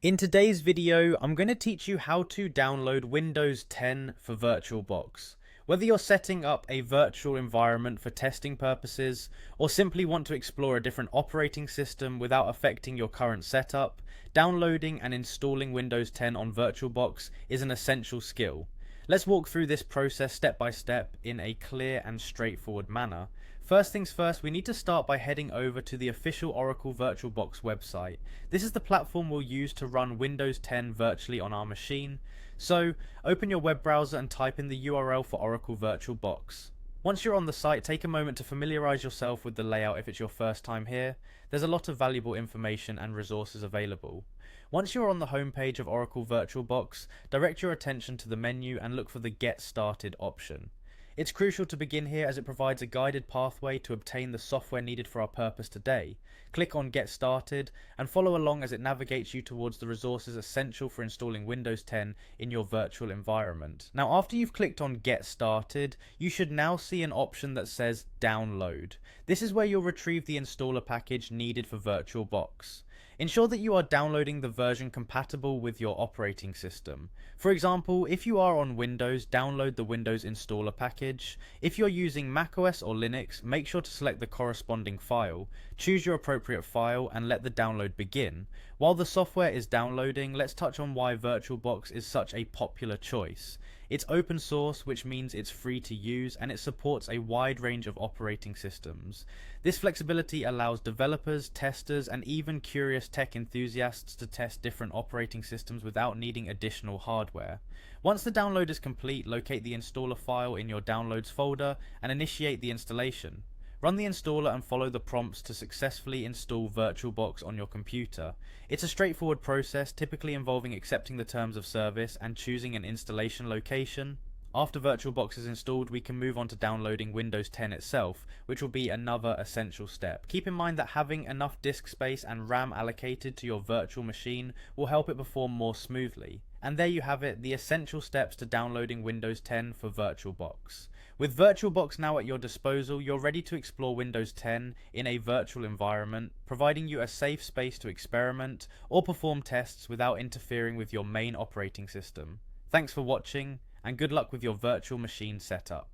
In today's video, I'm going to teach you how to download Windows 10 for VirtualBox. Whether you're setting up a virtual environment for testing purposes, or simply want to explore a different operating system without affecting your current setup, downloading and installing Windows 10 on VirtualBox is an essential skill. Let's walk through this process step by step in a clear and straightforward manner. First things first, we need to start by heading over to the official Oracle VirtualBox website. This is the platform we'll use to run Windows 10 virtually on our machine. So, open your web browser and type in the URL for Oracle VirtualBox. Once you're on the site, take a moment to familiarize yourself with the layout if it's your first time here. There's a lot of valuable information and resources available. Once you're on the homepage of Oracle VirtualBox, direct your attention to the menu and look for the Get Started option. It's crucial to begin here as it provides a guided pathway to obtain the software needed for our purpose today. Click on Get Started and follow along as it navigates you towards the resources essential for installing Windows 10 in your virtual environment. Now, after you've clicked on Get Started, you should now see an option that says Download. This is where you'll retrieve the installer package needed for VirtualBox. Ensure that you are downloading the version compatible with your operating system. For example, if you are on Windows, download the Windows installer package. If you're using macOS or Linux, make sure to select the corresponding file. Choose your appropriate file and let the download begin. While the software is downloading, let's touch on why VirtualBox is such a popular choice. It's open source, which means it's free to use, and it supports a wide range of operating systems. This flexibility allows developers, testers, and even curious tech enthusiasts to test different operating systems without needing additional hardware. Once the download is complete, locate the installer file in your Downloads folder and initiate the installation. Run the installer and follow the prompts to successfully install VirtualBox on your computer. It's a straightforward process, typically involving accepting the terms of service and choosing an installation location. After VirtualBox is installed, we can move on to downloading Windows 10 itself, which will be another essential step. Keep in mind that having enough disk space and RAM allocated to your virtual machine will help it perform more smoothly. And there you have it, the essential steps to downloading Windows 10 for VirtualBox. With VirtualBox now at your disposal, you're ready to explore Windows 10 in a virtual environment, providing you a safe space to experiment or perform tests without interfering with your main operating system. Thanks for watching, and good luck with your virtual machine setup.